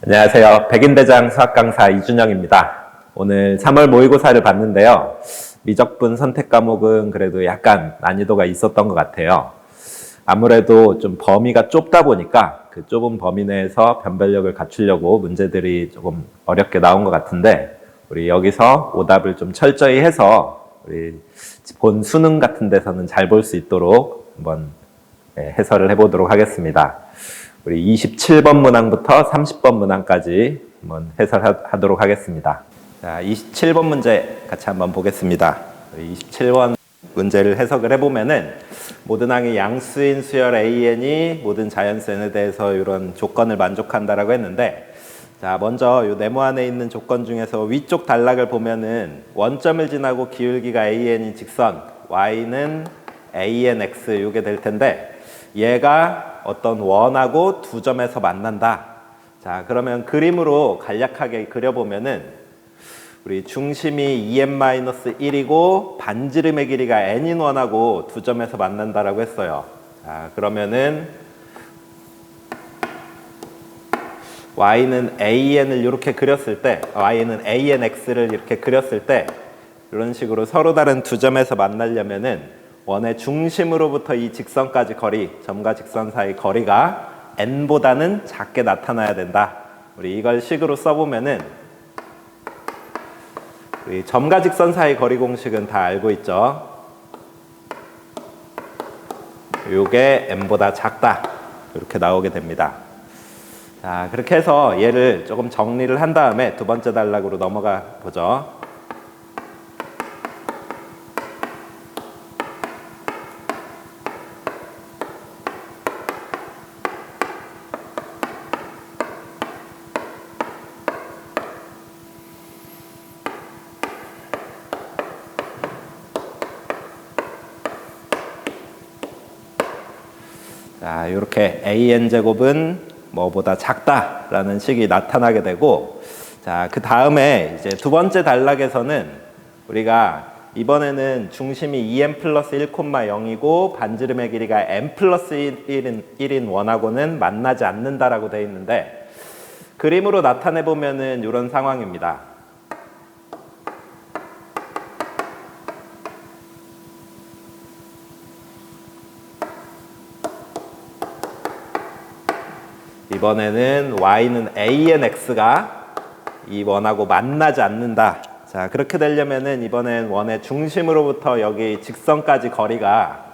안녕하세요. 백인대장 수학강사 이준영입니다. 오늘 3월 모의고사를 봤는데요. 미적분 선택 과목은 그래도 약간 난이도가 있었던 것 같아요. 아무래도 좀 범위가 좁다 보니까 그 좁은 범위 내에서 변별력을 갖추려고 문제들이 조금 어렵게 나온 것 같은데, 우리 여기서 오답을 좀 철저히 해서 우리 본 수능 같은 데서는 잘 볼 수 있도록 한번 해설을 해보도록 하겠습니다. 우리 27번 문항부터 30번 문항까지 한번 해설하도록 하겠습니다. 자, 27번 문제 같이 한번 보겠습니다. 27번 문제를 해석을 해보면은 모든 항의 양수인 수열 AN이 모든 자연수 N에 대해서 이런 조건을 만족한다라고 했는데, 자, 먼저 이 네모 안에 있는 조건 중에서 위쪽 단락을 보면은 원점을 지나고 기울기가 AN인 직선 Y는 ANX 이게 될 텐데, 얘가 어떤 원하고 두 점에서 만난다. 자, 그러면 그림으로 간략하게 그려보면은 우리 중심이 2n-1이고 반지름의 길이가 n인 원하고 두 점에서 만난다라고 했어요. 자, 그러면은 y는 an을 이렇게 그렸을 때, y는 anx를 이렇게 그렸을 때 이런 식으로 서로 다른 두 점에서 만나려면은 원의 중심으로부터 이 직선까지 거리, 점과 직선 사이 거리가 n보다는 작게 나타나야 된다. 우리 이걸 식으로 써보면은 우리 점과 직선 사이 거리 공식은 다 알고 있죠. 요게 n보다 작다. 이렇게 나오게 됩니다. 자, 그렇게 해서 얘를 조금 정리를 한 다음에 두 번째 단락으로 넘어가 보죠. 자, 이렇게 AN제곱은 뭐보다 작다라는 식이 나타나게 되고, 자, 그 다음에 이제 두 번째 단락에서는 우리가 이번에는 중심이 2n 플러스 1,0이고 반지름의 길이가 n 플러스 1인 원하고는 만나지 않는다라고 되어 있는데, 그림으로 나타내 보면은 이런 상황입니다. 이번에는 y는 anx가 이 원하고 만나지 않는다. 자, 그렇게 되려면은 이번엔 원의 중심으로부터 여기 직선까지 거리가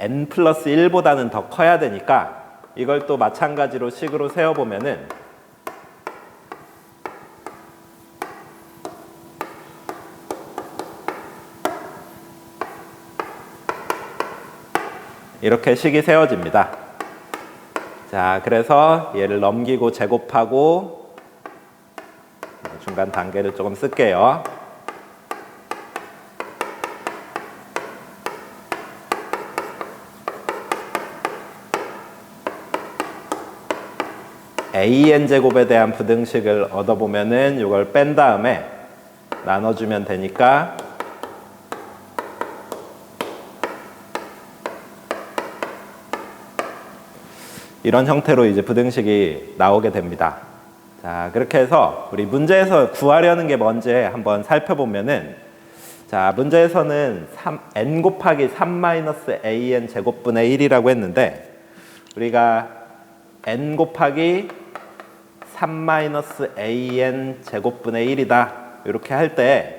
n 플러스 1보다는 더 커야 되니까 이걸 또 마찬가지로 식으로 세워보면은 이렇게 식이 세워집니다. 자, 그래서 얘를 넘기고 제곱하고 중간 단계를 조금 쓸게요. AN제곱에 대한 부등식을 얻어보면은 이걸 뺀 다음에 나눠주면 되니까 이런 형태로 이제 부등식이 나오게 됩니다. 자, 그렇게 해서 우리 문제에서 구하려는 게 뭔지 한번 살펴보면은, 자, 문제에서는 n 곱하기 3-an 제곱분의 1이라고 했는데, 우리가 n 곱하기 3-an 제곱분의 1이다 이렇게 할 때,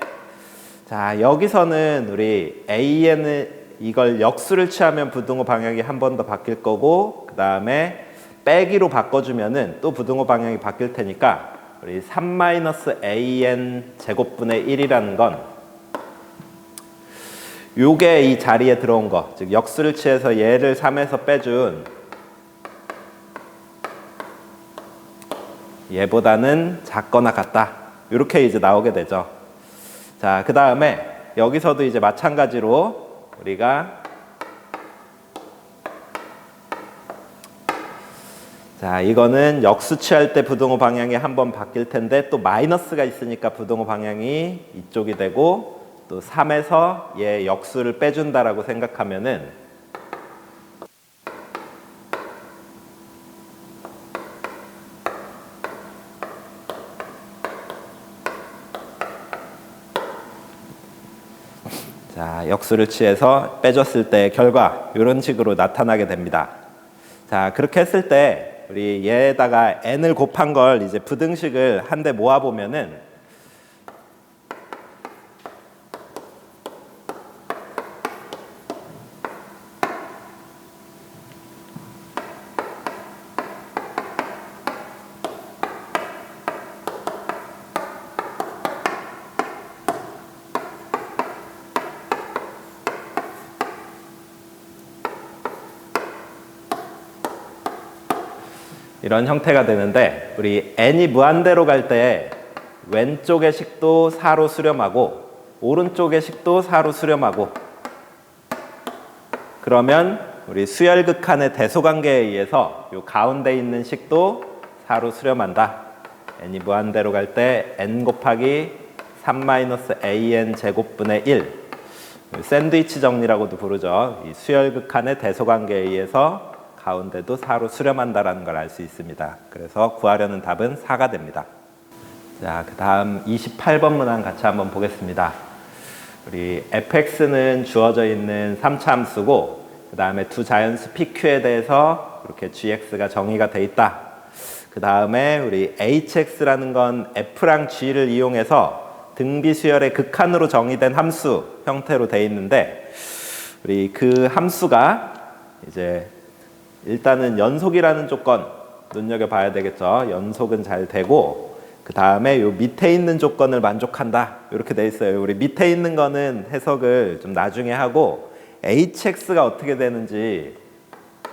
자, 여기서는 우리 an을 이걸 역수를 취하면 부등호 방향이 한 번 더 바뀔 거고, 그 다음에 빼기로 바꿔주면은 또 부등호 방향이 바뀔 테니까 우리 3-an 제곱분의 1이라는 건 요게 이 자리에 들어온 거, 즉 역수를 취해서 얘를 3에서 빼준 얘보다는 작거나 같다. 이렇게 이제 나오게 되죠. 자, 그 다음에 여기서도 이제 마찬가지로 우리가 자, 이거는 역수 취할 때 부등호 방향이 한번 바뀔 텐데 또 마이너스가 있으니까 부등호 방향이 이쪽이 되고, 또 3에서 얘 역수를 빼준다라고 생각하면은 자, 역수를 취해서 빼줬을 때 결과 이런 식으로 나타나게 됩니다. 자, 그렇게 했을 때 우리 얘에다가 n을 곱한 걸 이제 부등식을 한 대 모아 보면은 이런 형태가 되는데, 우리 n이 무한대로 갈 때 왼쪽의 식도 4로 수렴하고 오른쪽의 식도 4로 수렴하고, 그러면 우리 수열극한의 대소관계에 의해서 이 가운데 있는 식도 4로 수렴한다. n이 무한대로 갈 때 n 곱하기 3-an 제곱분의 1, 샌드위치 정리라고도 부르죠. 이 수열극한의 대소관계에 의해서 가운데도 4로 수렴한다라는 걸 알 수 있습니다. 그래서 구하려는 답은 4가 됩니다. 자, 그 다음 28번 문항 같이 한번 보겠습니다. 우리 fx는 주어져 있는 3차 함수고, 그 다음에 두 자연수 pq에 대해서 이렇게 gx가 정의가 돼 있다. 그 다음에 우리 hx라는 건 f랑 g를 이용해서 등비 수열의 극한으로 정의된 함수 형태로 돼 있는데, 우리 그 함수가 이제 일단은 연속이라는 조건 눈여겨봐야 되겠죠. 연속은 잘 되고, 그 다음에 요 밑에 있는 조건을 만족한다. 이렇게 돼 있어요. 우리 밑에 있는 거는 해석을 좀 나중에 하고, hx가 어떻게 되는지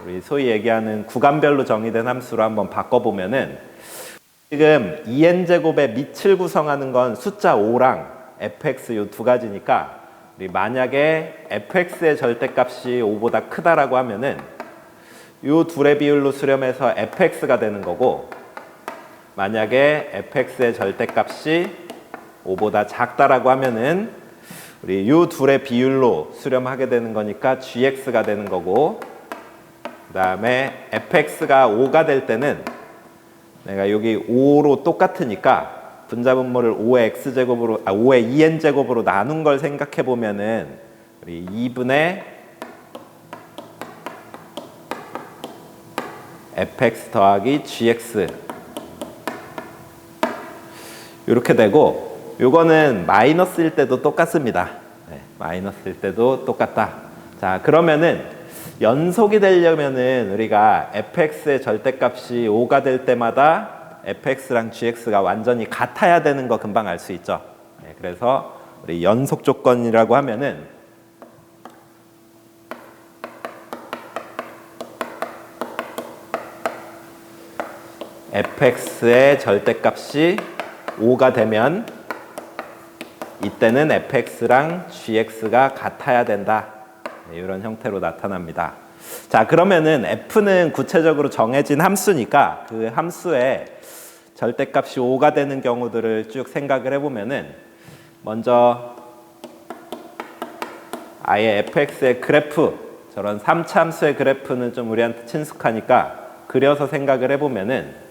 우리 소위 얘기하는 구간별로 정의된 함수로 한번 바꿔보면은, 지금 2n제곱의 밑을 구성하는 건 숫자 5랑 fx 요 두 가지니까, 우리 만약에 fx의 절대값이 5보다 크다라고 하면은 요 둘의 비율로 수렴해서 fx가 되는 거고, 만약에 fx의 절대값이 5보다 작다라고 하면은 우리 요 둘의 비율로 수렴하게 되는 거니까 gx가 되는 거고, 그 다음에 fx가 5가 될 때는 내가 여기 5로 똑같으니까 분자분모를 5의 x제곱으로 5의 2n제곱으로 나눈 걸 생각해 보면은 우리 2분의 fx 더하기 gx 이렇게 되고, 요거는 마이너스일 때도 똑같습니다. 네, 마이너스일 때도 똑같다. 자, 그러면은 연속이 되려면은 우리가 fx의 절대값이 5가 될 때마다 fx랑 gx가 완전히 같아야 되는 거 금방 알 수 있죠. 네, 그래서 우리 연속 조건이라고 하면은 fx의 절대값이 5가 되면 이때는 fx랑 gx가 같아야 된다. 네, 이런 형태로 나타납니다. 자, 그러면은 f는 구체적으로 정해진 함수니까 그 함수의 절대값이 5가 되는 경우들을 쭉 생각을 해보면은, 먼저 아예 fx의 그래프, 저런 3차 함수의 그래프는 좀 우리한테 친숙하니까 그려서 생각을 해보면은,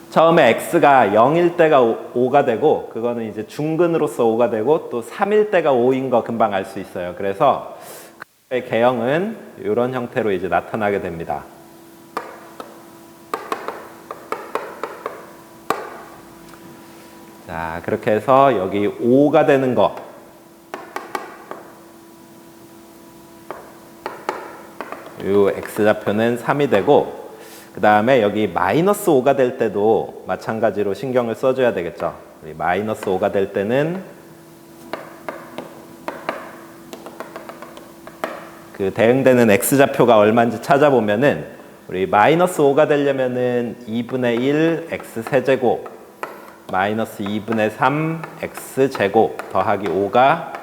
처음에 x가 0일 때가 5가 되고, 그거는 이제 중근으로서 5가 되고, 또 3일 때가 5인 거 금방 알 수 있어요. 그래서 그의 개형은 이런 형태로 이제 나타나게 됩니다. 자, 그렇게 해서 여기 5가 되는 거, 이 x좌표는 3이 되고, 그 다음에 여기 마이너스 5가 될 때도 마찬가지로 신경을 써줘야 되겠죠. 마이너스 5가 될 때는 그 대응되는 x좌표가 얼마인지 찾아보면은, 우리 마이너스 5가 되려면은 2분의 1 x 세제곱 마이너스 2분의 3 x 제곱 더하기 5가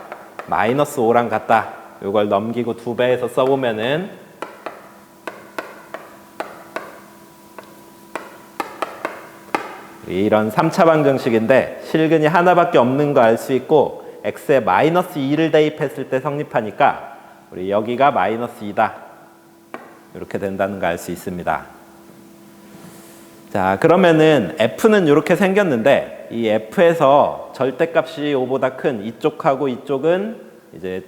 마이너스 5랑 같다. 이걸 넘기고 2배해서 써보면은 이런 3차 방정식인데 실근이 하나밖에 없는 거 알 수 있고, x에 마이너스 2를 대입했을 때 성립하니까 우리 여기가 마이너스 2다. 이렇게 된다는 거 알 수 있습니다. 자, 그러면은 f는 이렇게 생겼는데, 이 f에서 절대값이 5보다 큰 이쪽하고 이쪽은 이제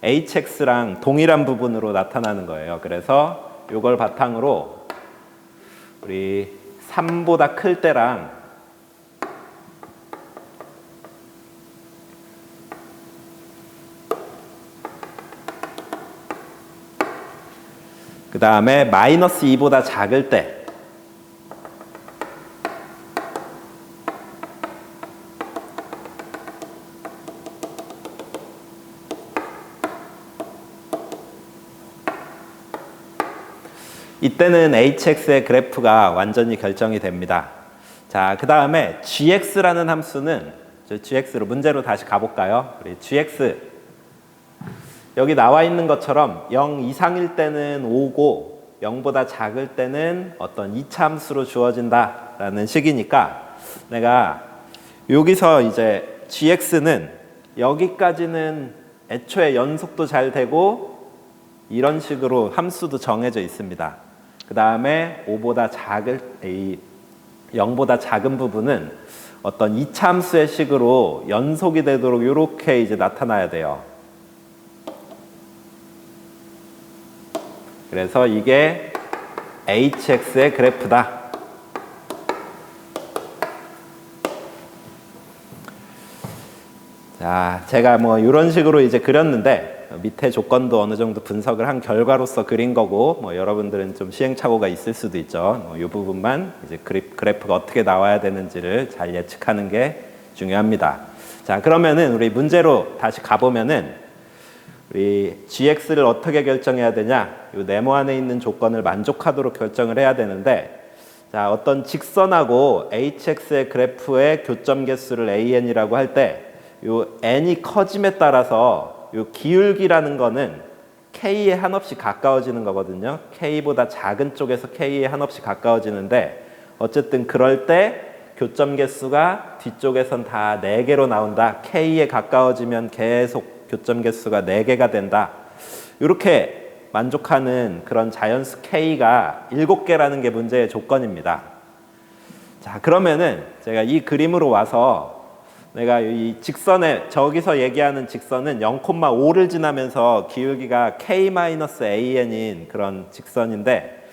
hx랑 동일한 부분으로 나타나는 거예요. 그래서 이걸 바탕으로 우리 3보다 클 때랑 그 다음에 마이너스 2보다 작을 때 이때는 hx의 그래프가 완전히 결정이 됩니다. 자, 그 다음에 gx라는 함수는 gx로 문제로 다시 가볼까요? 우리 gx 여기 나와 있는 것처럼 0 이상일 때는 5고 0보다 작을 때는 어떤 이차 함수로 주어진다라는 식이니까 내가 여기서 이제 gx는 여기까지는 애초에 연속도 잘 되고 이런 식으로 함수도 정해져 있습니다. 그 다음에 5보다 작을 이 0보다 작은 부분은 어떤 이차 함수의 식으로 연속이 되도록 이렇게 이제 나타나야 돼요. 그래서 이게 hx의 그래프다. 자, 제가 뭐 이런 식으로 이제 그렸는데 밑에 조건도 어느 정도 분석을 한 결과로서 그린 거고 뭐 여러분들은 좀 시행착오가 있을 수도 있죠. 이 부분만 이제 그래프가 어떻게 나와야 되는지를 잘 예측하는 게 중요합니다. 자, 그러면은 우리 문제로 다시 가보면은 우리 gx를 어떻게 결정해야 되냐? 이 네모 안에 있는 조건을 만족하도록 결정을 해야 되는데, 자, 어떤 직선하고 hx의 그래프의 교점 개수를 an이라고 할 때, 이 n이 커짐에 따라서 이 기울기라는 거는 k에 한없이 가까워지는 거거든요. k보다 작은 쪽에서 k에 한없이 가까워지는데, 어쨌든 그럴 때 교점 개수가 뒤쪽에선 다 4개로 나온다. k에 가까워지면 계속 교점 개수가 4개가 된다. 이렇게 만족하는 그런 자연수 K가 7개라는 게 문제의 조건입니다. 자, 그러면은 제가 이 그림으로 와서 내가 이 직선에 저기서 얘기하는 직선은 0,5를 지나면서 기울기가 K-AN인 그런 직선인데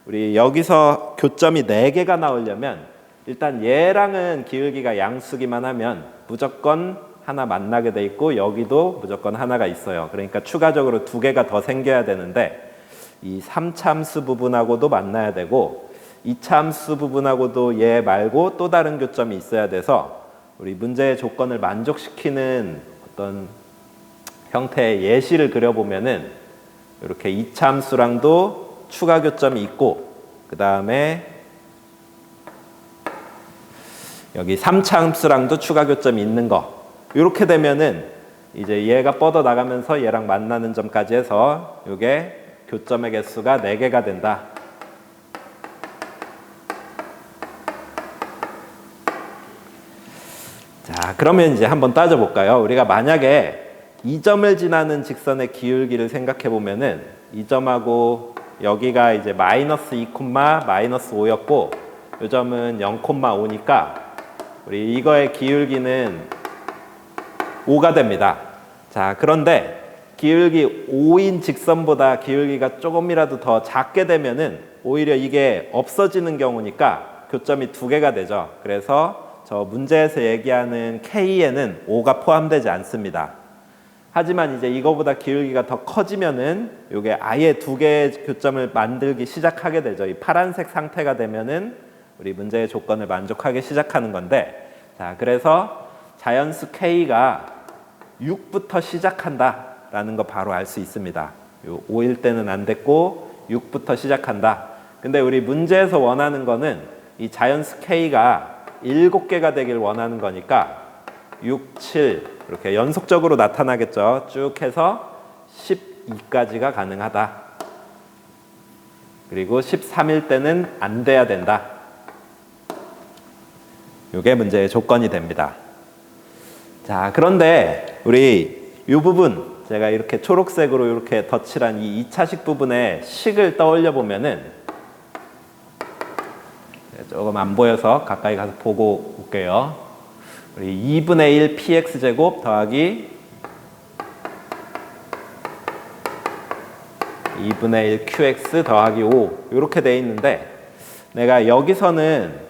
우리 여기서 교점이 4개가 나오려면 일단 얘랑은 기울기가 양수기만 하면 무조건 하나 만나게 돼 있고 여기도 무조건 하나가 있어요. 그러니까 추가적으로 2개가 더 생겨야 되는데 이 3차함수 부분하고도 만나야 되고 2차함수 부분하고도 얘 말고 또 다른 교점이 있어야 돼서 우리 문제의 조건을 만족시키는 어떤 형태의 예시를 그려보면은 이렇게 2차함수랑도 추가 교점이 있고 그 다음에 여기 3차함수랑도 추가 교점이 있는 거 이렇게 되면은 이제 얘가 뻗어 나가면서 얘랑 만나는 점까지 해서 이게 교점의 개수가 4개가 된다. 자, 그러면 이제 한번 따져볼까요? 우리가 만약에 이 점을 지나는 직선의 기울기를 생각해 보면은 이 점하고 여기가 이제 마이너스 2, 마이너스 5였고 이 점은 0,5니까 우리 이거의 기울기는 5가 됩니다. 자, 그런데 기울기 5인 직선보다 기울기가 조금이라도 더 작게 되면은 오히려 이게 없어지는 경우니까 교점이 2개가 되죠. 그래서 저 문제에서 얘기하는 K에는 5가 포함되지 않습니다. 하지만 이제 이거보다 기울기가 더 커지면은 이게 아예 2개의 교점을 만들기 시작하게 되죠. 이 파란색 상태가 되면은 우리 문제의 조건을 만족하기 시작하는 건데, 자, 그래서 자연수 K가 6부터 시작한다라는 거 바로 알 수 있습니다. 5일 때는 안 됐고 6부터 시작한다. 근데 우리 문제에서 원하는 거는 이 자연수 K가 7개가 되길 원하는 거니까 6, 7 이렇게 연속적으로 나타나겠죠. 쭉 해서 12까지가 가능하다. 그리고 13일 때는 안 돼야 된다. 이게 문제의 조건이 됩니다. 자, 그런데 우리 이 부분 제가 이렇게 초록색으로 이렇게 덧칠한 이 2차식 부분의 식을 떠올려 보면은 조금 안 보여서 가까이 가서 보고 올게요. 우리 2분의 1 px제곱 더하기 2분의 1 qx 더하기 5 이렇게 돼 있는데, 내가 여기서는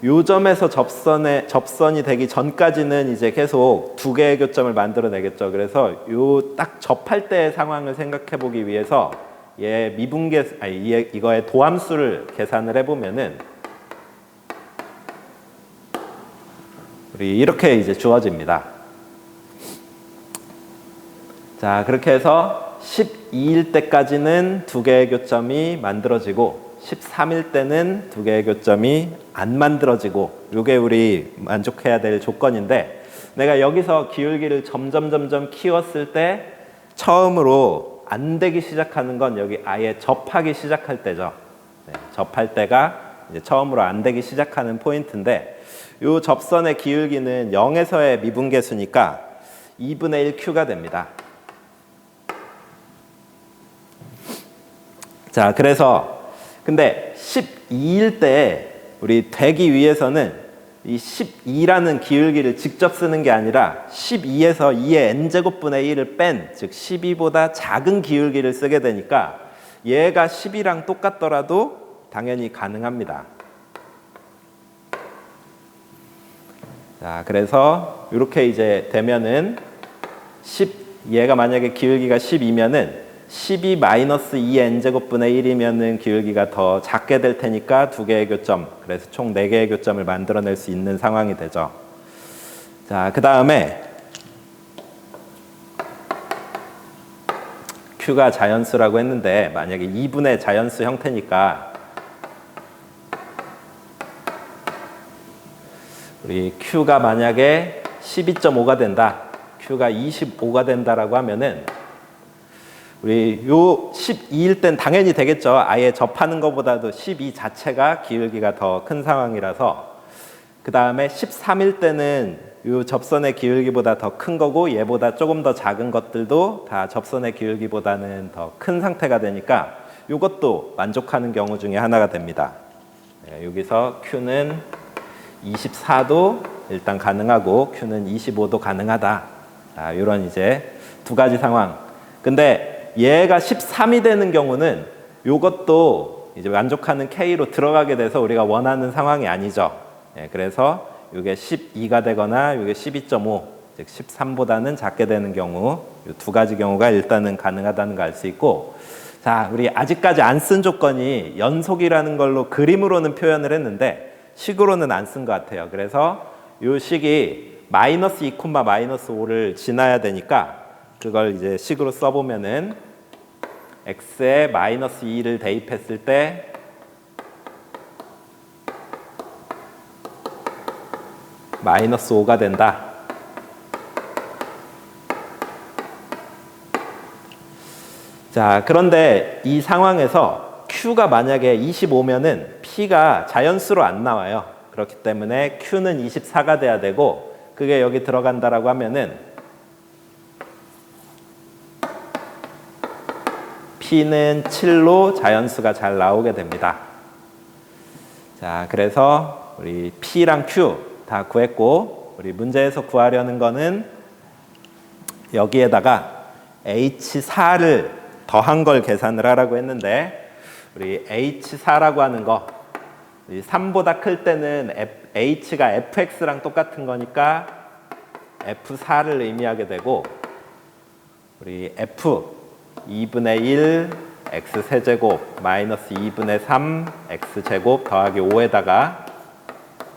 요 점에서 접선이 되기 전까지는 이제 계속 두 개의 교점을 만들어내겠죠. 그래서 요 딱 접할 때의 상황을 생각해 보기 위해서 얘 이거의 도함수를 계산을 해보면은 우리 이렇게 이제 주어집니다. 자, 그렇게 해서 12일 때까지는 두 개의 교점이 만들어지고 13일 때는 두 개의 교점이 안 만들어지고, 이게 우리 만족해야 될 조건인데, 내가 여기서 기울기를 점점 키웠을 때 처음으로 안 되기 시작하는 건 여기 아예 접하기 시작할 때죠. 네, 접할 때가 이제 처음으로 안 되기 시작하는 포인트인데, 이 접선의 기울기는 0에서의 미분계수니까 2분의 1 q가 됩니다. 자, 그래서 근데 12일 때 우리 되기 위해서는 이 12라는 기울기를 직접 쓰는 게 아니라 12에서 2의 n제곱분의 1을 뺀, 즉 12보다 작은 기울기를 쓰게 되니까 얘가 10이랑 똑같더라도 당연히 가능합니다. 자, 그래서 이렇게 이제 되면은 얘가 만약에 기울기가 10이면은 12 마이너스 2의 n제곱분의 1이면은 기울기가 더 작게 될 테니까 두 개의 교점, 그래서 총 4개의 교점을 만들어낼 수 있는 상황이 되죠. 자, 그 다음에 Q가 자연수라고 했는데, 만약에 2분의 자연수 형태니까 우리 Q가 만약에 12.5가 된다, Q가 25가 된다라고 하면은 우리 요 12일 땐 당연히 되겠죠. 아예 접하는 것보다도 12 자체가 기울기가 더 큰 상황이라서. 그 다음에 13일 때는 요 접선의 기울기보다 더 큰 거고, 얘보다 조금 더 작은 것들도 다 접선의 기울기보다는 더 큰 상태가 되니까 이것도 만족하는 경우 중에 하나가 됩니다. 네, 여기서 Q는 24도 일단 가능하고 Q는 25도 가능하다. 자, 이런 이제 두 가지 상황. 근데 얘가 13이 되는 경우는 이것도 이제 만족하는 K로 들어가게 돼서 우리가 원하는 상황이 아니죠. 예, 그래서 이게 12가 되거나 이게 12.5, 즉 13보다는 작게 되는 경우, 이 두 가지 경우가 일단은 가능하다는 걸 알 수 있고, 자, 우리 아직까지 안 쓴 조건이 연속이라는 걸로 그림으로는 표현을 했는데 식으로는 안 쓴 것 같아요. 그래서 이 식이 마이너스 2, 마이너스 5를 지나야 되니까 그걸 이제 식으로 써보면은 x에 마이너스 2를 대입했을 때 마이너스 5가 된다. 자, 그런데 이 상황에서 Q가 만약에 25면은 P가 자연수로 안 나와요. 그렇기 때문에 Q는 24가 돼야 되고, 그게 여기 들어간다라고 하면은 P는 7로 자연수가 잘 나오게 됩니다. 자, 그래서 우리 P랑 Q 다 구했고, 우리 문제에서 구하려는 거는 여기에다가 H4를 더한 걸 계산을 하라고 했는데, 우리 H4라고 하는 거, 3보다 클 때는 H가 fx랑 똑같은 거니까 F4를 의미하게 되고, 우리 F 2분의 1 x 세제곱 마이너스 2분의 3 x 제곱 더하기 5에다가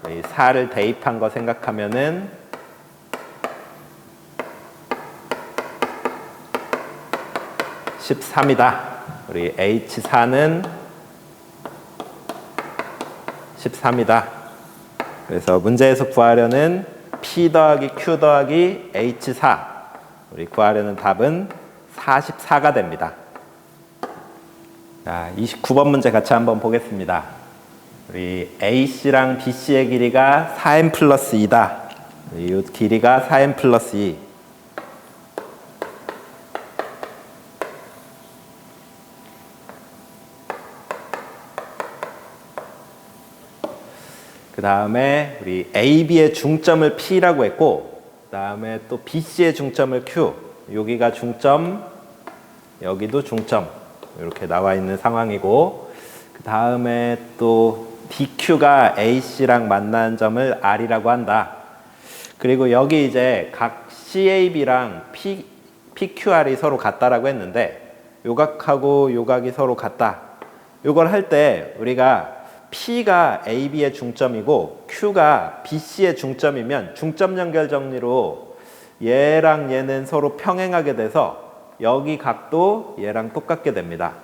4를 대입한 거 생각하면은 13이다. 우리 H4는 13이다. 그래서 문제에서 구하려는 P 더하기 Q 더하기 H4, 우리 구하려는 답은 44가 됩니다. 자, 29번 문제 같이 한번 보겠습니다. 우리 AC랑 BC의 길이가 4m 플러스 2다. 이 길이가 4m 플러스 2. 그 그 다음에 우리 AB의 중점을 P라고 했고, 그 다음에 또 BC의 중점을 Q. 여기가 중점, 여기도 중점. 이렇게 나와 있는 상황이고, 그 다음에 또 DQ가 AC랑 만나는 점을 R이라고 한다. 그리고 여기 이제 각 CAB랑 PQR이 서로 같다라고 했는데, 요각하고 요각이 서로 같다. 요걸 할 때 우리가 P가 AB의 중점이고 Q가 BC의 중점이면 중점 연결 정리로 얘랑 얘는 서로 평행하게 돼서 여기 각도 얘랑 똑같게 됩니다.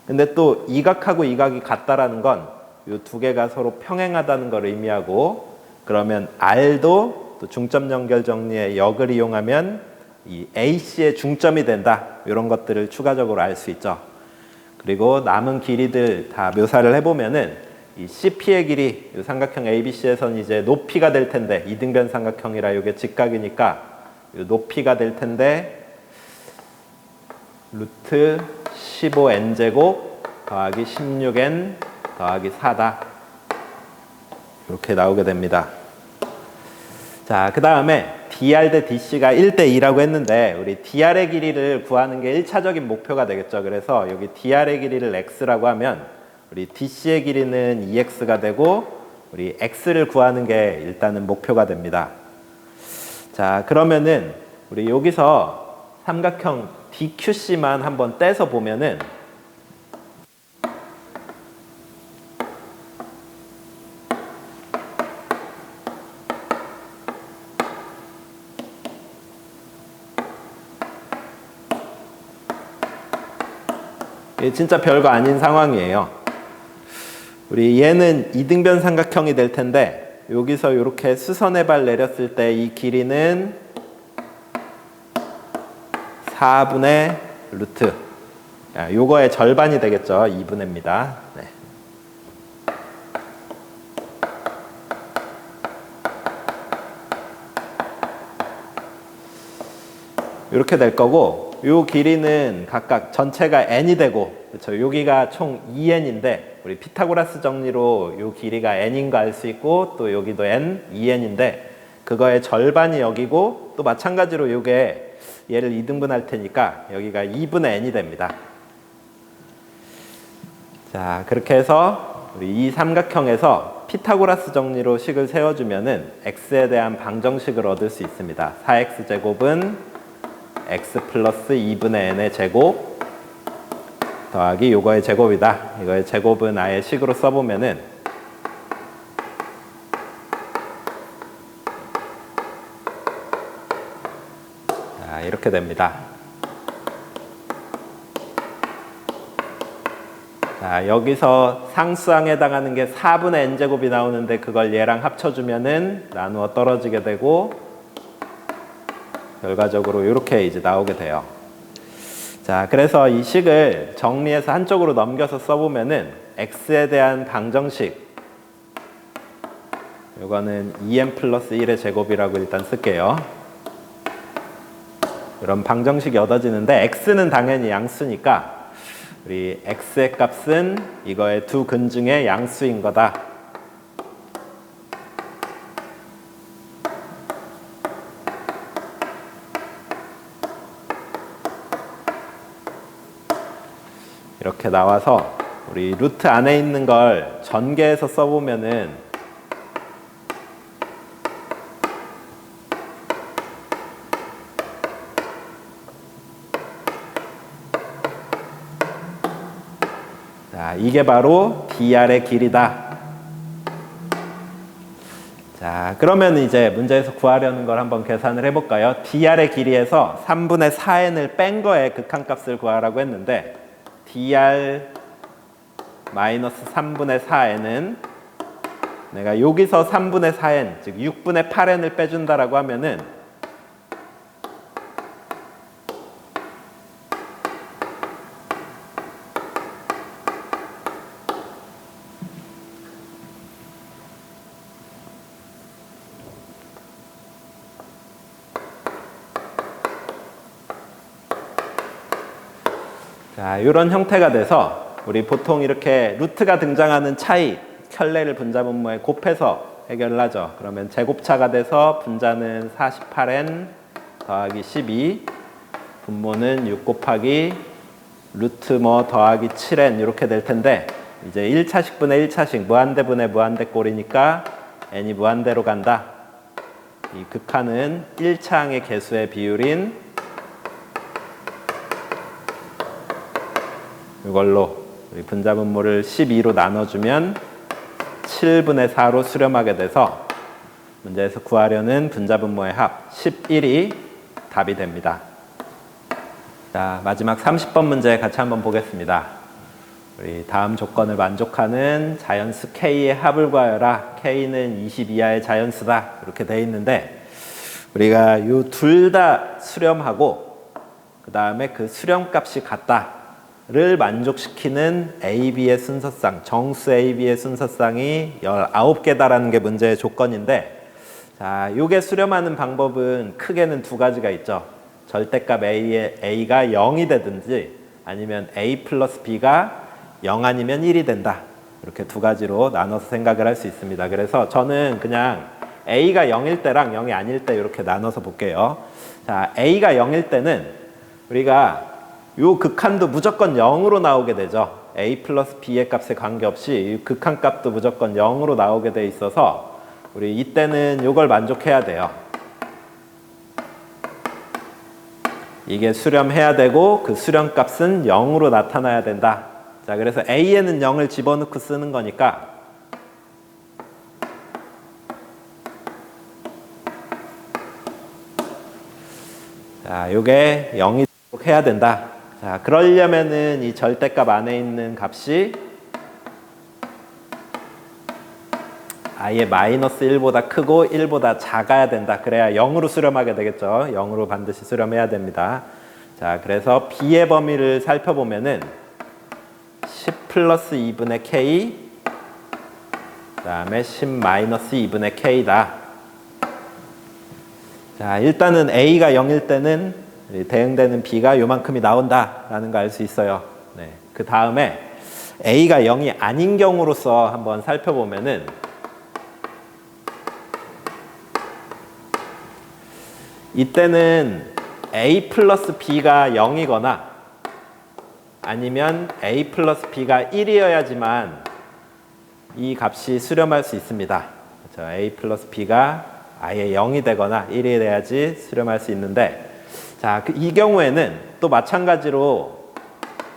근데 또 이 각하고 이 각이 같다라는 건 이 두 개가 서로 평행하다는 걸 의미하고, 그러면 R도 또 중점 연결 정리의 역을 이용하면 이 AC의 중점이 된다. 이런 것들을 추가적으로 알 수 있죠. 그리고 남은 길이들 다 묘사를 해보면은 이 CP의 길이, 이 삼각형 ABC에서는 이제 높이가 될 텐데, 이등변 삼각형이라 이게 직각이니까 이 높이가 될 텐데, 루트 15n제곱 더하기 16n 더하기 4다. 이렇게 나오게 됩니다. 자, 그 다음에 DR 대 DC가 1대2라고 했는데, 우리 DR의 길이를 구하는 게 1차적인 목표가 되겠죠. 그래서 여기 DR의 길이를 X라고 하면 우리 DC의 길이는 2X가 되고, 우리 X를 구하는 게 일단은 목표가 됩니다. 자, 그러면은 우리 여기서 삼각형 DQC만 한번 떼서 보면은, 진짜 별거 아닌 상황이에요. 우리 얘는 이등변 삼각형이 될 텐데, 여기서 이렇게 수선의 발 내렸을 때 이 길이는 4분의 루트. 요거의 절반이 되겠죠. 2분의입니다. 네. 이렇게 될 거고, 요 길이는 각각 전체가 n이 되고, 그렇죠. 여기가 총 2n인데 우리 피타고라스 정리로 요 길이가 n인 거 알 수 있고, 또 여기도 n, 2n인데 그거의 절반이 여기고, 또 마찬가지로 요게 얘를 2등분할 테니까 여기가 2분의 n이 됩니다. 자, 그렇게 해서 우리 이 삼각형에서 피타고라스 정리로 식을 세워주면은 x에 대한 방정식을 얻을 수 있습니다. 4x제곱은 x 플러스 2분의 n의 제곱 더하기 요거의 제곱이다. 이거의 제곱은 아예 식으로 써보면은 이렇게 됩니다. 자, 여기서 상수항에 해당하는 게 4분의 n제곱이 나오는데, 그걸 얘랑 합쳐주면은 나누어 떨어지게 되고, 결과적으로 이렇게 이제 나오게 돼요. 자, 그래서 이 식을 정리해서 한쪽으로 넘겨서 써보면은 x에 대한 방정식, 이거는 2n 플러스 1의 제곱이라고 일단 쓸게요. 이런 방정식이 얻어지는데, x는 당연히 양수니까 우리 x의 값은 이거의 두 근중의 양수인 거다. 이렇게 나와서 우리 루트 안에 있는 걸 전개해서 써보면은 자, 이게 바로 DR의 길이다. 자, 그러면 이제 문제에서 구하려는 걸 한번 계산을 해볼까요? DR의 길이에서 3분의 4n을 뺀 거에 극한값을 구하라고 했는데, DR 마이너스 3분의 4n은 내가 여기서 3분의 4n, 즉 6분의 8n을 빼준다라고 하면은 자, 이런 형태가 돼서 우리 보통 이렇게 루트가 등장하는 차이, 켤레를 분자분모에 곱해서 해결을 하죠. 그러면 제곱차가 돼서 분자는 48n 더하기 12, 분모는 6 곱하기 루트 뭐 더하기 7n 이렇게 될 텐데, 이제 1차식분의 1차식 무한대분의 무한대 꼴이니까 n이 무한대로 간다. 이 극한은 1차항의 개수의 비율인 이걸로 우리 분자분모를 12로 나눠주면 7분의 4로 수렴하게 돼서 문제에서 구하려는 분자분모의 합 11이 답이 됩니다. 자, 마지막 30번 문제 같이 한번 보겠습니다. 우리 다음 조건을 만족하는 자연수 K의 합을 구하여라. K는 20 이하의 자연수다. 이렇게 돼 있는데, 우리가 이 둘 다 수렴하고 그 다음에 그 수렴값이 같다를 만족시키는 AB의 순서상, 정수 AB의 순서상이 19개다라는 게 문제의 조건인데, 자, 요게 수렴하는 방법은 크게는 두 가지가 있죠. 절대값 A가 0이 되든지 아니면 A 플러스 B가 0 아니면 1이 된다. 이렇게 두 가지로 나눠서 생각을 할 수 있습니다. 그래서 저는 그냥 A가 0일 때랑 0이 아닐 때 이렇게 나눠서 볼게요. 자, A가 0일 때는 우리가 요 극한도 무조건 0으로 나오게 되죠. A 플러스 B의 값에 관계없이 이 극한 값도 무조건 0으로 나오게 돼 있어서 우리 이때는 요걸 만족해야 돼요. 이게 수렴해야 되고 그 수렴값은 0으로 나타나야 된다. 자, 그래서 A에는 0을 집어넣고 쓰는 거니까 자, 요게 0이 해야 된다. 자, 그러려면은 이 절대값 안에 있는 값이 아예 마이너스 1보다 크고 1보다 작아야 된다. 그래야 0으로 수렴하게 되겠죠. 0으로 반드시 수렴해야 됩니다. 자, 그래서 B의 범위를 살펴보면은 10 플러스 2분의 K, 그 다음에 10 마이너스 2분의 K다. 자, 일단은 A가 0일 때는 대응되는 B가 요만큼이 나온다라는 거 알 수 있어요. 네. 그 다음에 A가 0이 아닌 경우로서 한번 살펴보면은 이때는 A 플러스 B가 0이거나 아니면 A 플러스 B가 1이어야지만 이 값이 수렴할 수 있습니다. 그렇죠? A 플러스 B가 아예 0이 되거나 1이 돼야지 수렴할 수 있는데, 자, 이 경우에는 또 마찬가지로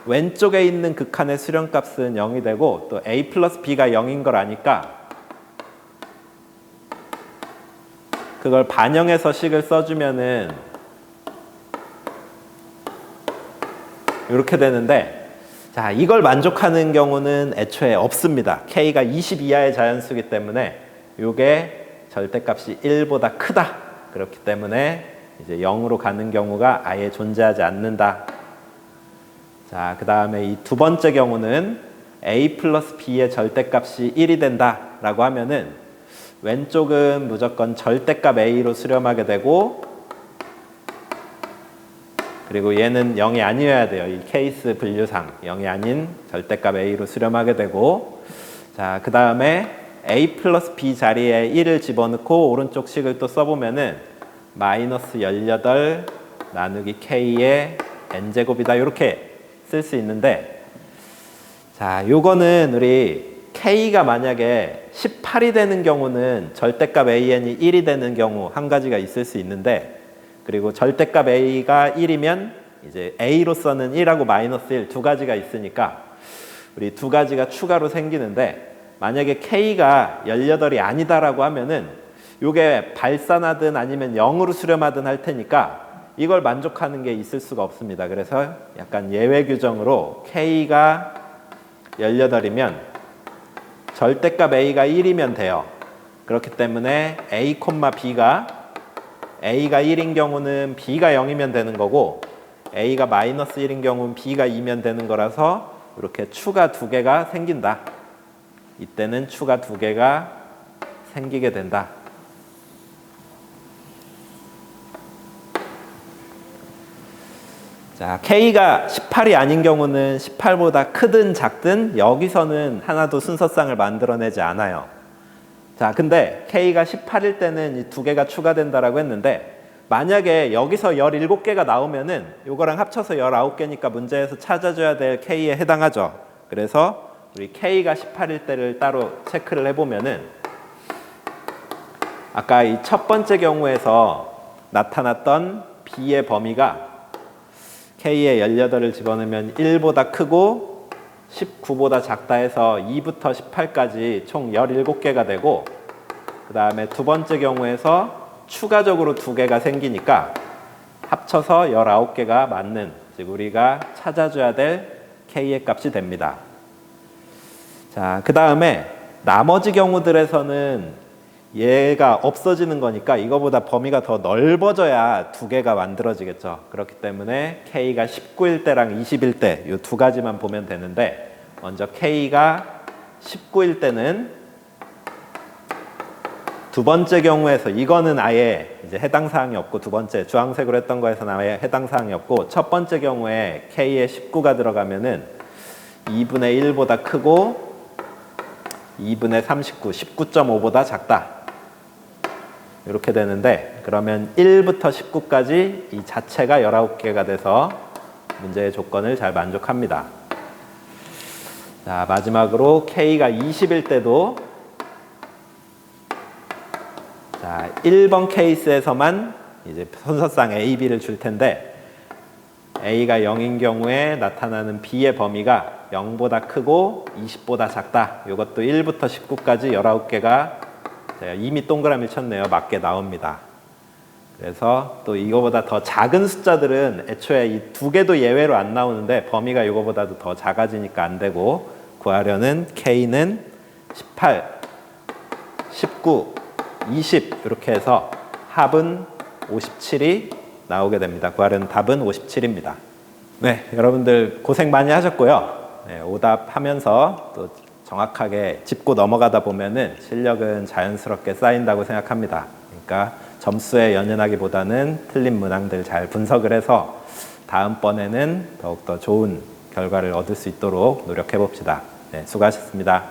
왼쪽에 있는 극한의 수렴값은 0이 되고 또 A 플러스 B가 0인 걸 아니까 그걸 반영해서 식을 써주면은 이렇게 되는데, 자, 이걸 만족하는 경우는 애초에 없습니다. K가 20 이하의 자연수이기 때문에 이게 절대값이 1보다 크다. 그렇기 때문에 이제 0으로 가는 경우가 아예 존재하지 않는다. 자, 그 다음에 이 두 번째 경우는 A 플러스 B의 절대값이 1이 된다라고 하면은 왼쪽은 무조건 절대값 A로 수렴하게 되고, 그리고 얘는 0이 아니어야 돼요. 이 케이스 분류상 0이 아닌 절대값 A로 수렴하게 되고, 자, 그 다음에 A 플러스 B 자리에 1을 집어넣고 오른쪽 식을 또 써보면은 마이너스 18 나누기 K의 N제곱이다. 이렇게 쓸 수 있는데, 자, 요거는 우리 K가 만약에 18이 되는 경우는 절대값 AN이 1이 되는 경우 한 가지가 있을 수 있는데, 그리고 절대값 A가 1이면 이제 A로서는 1하고 마이너스 1 두 가지가 있으니까 우리 두 가지가 추가로 생기는데, 만약에 K가 18이 아니다라고 하면은 요게 발산하든 아니면 0으로 수렴하든 할 테니까 이걸 만족하는 게 있을 수가 없습니다. 그래서 약간 예외 규정으로 K가 18이면 절대값 A가 1이면 돼요. 그렇기 때문에 A, B가 A가 1인 경우는 B가 0이면 되는 거고, A가 마이너스 1인 경우는 B가 2면 되는 거라서 이렇게 추가 두 개가 생긴다. 이때는 추가 두 개가 생기게 된다. 자, K가 18이 아닌 경우는 18보다 크든 작든 여기서는 하나도 순서쌍을 만들어내지 않아요. 자, 근데 K가 18일 때는 이 두 개가 추가된다라고 했는데 만약에 여기서 17개가 나오면은 이거랑 합쳐서 19개니까 문제에서 찾아줘야 될 K에 해당하죠. 그래서 우리 K가 18일 때를 따로 체크를 해보면은 아까 이 첫 번째 경우에서 나타났던 B의 범위가 K에 18을 집어넣으면 1보다 크고 19보다 작다 해서 2부터 18까지 총 17개가 되고, 그 다음에 두 번째 경우에서 추가적으로 2개가 생기니까 합쳐서 19개가 맞는, 즉 우리가 찾아줘야 될 K의 값이 됩니다. 자, 그 다음에 나머지 경우들에서는 얘가 없어지는 거니까 이거보다 범위가 더 넓어져야 2개가 만들어지겠죠. 그렇기 때문에 K가 19일 때랑 20일 때 이 두 가지만 보면 되는데, 먼저 K가 19일 때는 두 번째 경우에서 이거는 아예 이제 해당 사항이 없고, 두 번째 주황색으로 했던 거에서는 아예 해당 사항이 없고, 첫 번째 경우에 K에 19가 들어가면은 2분의 1보다 크고 2분의 39, 19.5보다 작다. 이렇게 되는데, 그러면 1부터 19까지 이 자체가 19개가 돼서 문제의 조건을 잘 만족합니다. 자, 마지막으로 K가 20일 때도 자, 1번 케이스에서만 이제 순서상 A, B를 줄 텐데, A가 0인 경우에 나타나는 B의 범위가 0보다 크고 20보다 작다. 이것도 1부터 19까지 19개가 제가 이미 동그라미 쳤네요. 맞게 나옵니다. 그래서 또 이거보다 더 작은 숫자들은 애초에 이 두 개도 예외로 안 나오는데 범위가 이거보다도 더 작아지니까 안 되고, 구하려는 K는 18, 19, 20 이렇게 해서 합은 57이 나오게 됩니다. 구하려는 답은 57입니다. 네, 여러분들 고생 많이 하셨고요. 네, 오답하면서 또 정확하게 짚고 넘어가다 보면은 실력은 자연스럽게 쌓인다고 생각합니다. 그러니까 점수에 연연하기보다는 틀린 문항들 잘 분석을 해서 다음번에는 더욱더 좋은 결과를 얻을 수 있도록 노력해 봅시다. 네, 수고하셨습니다.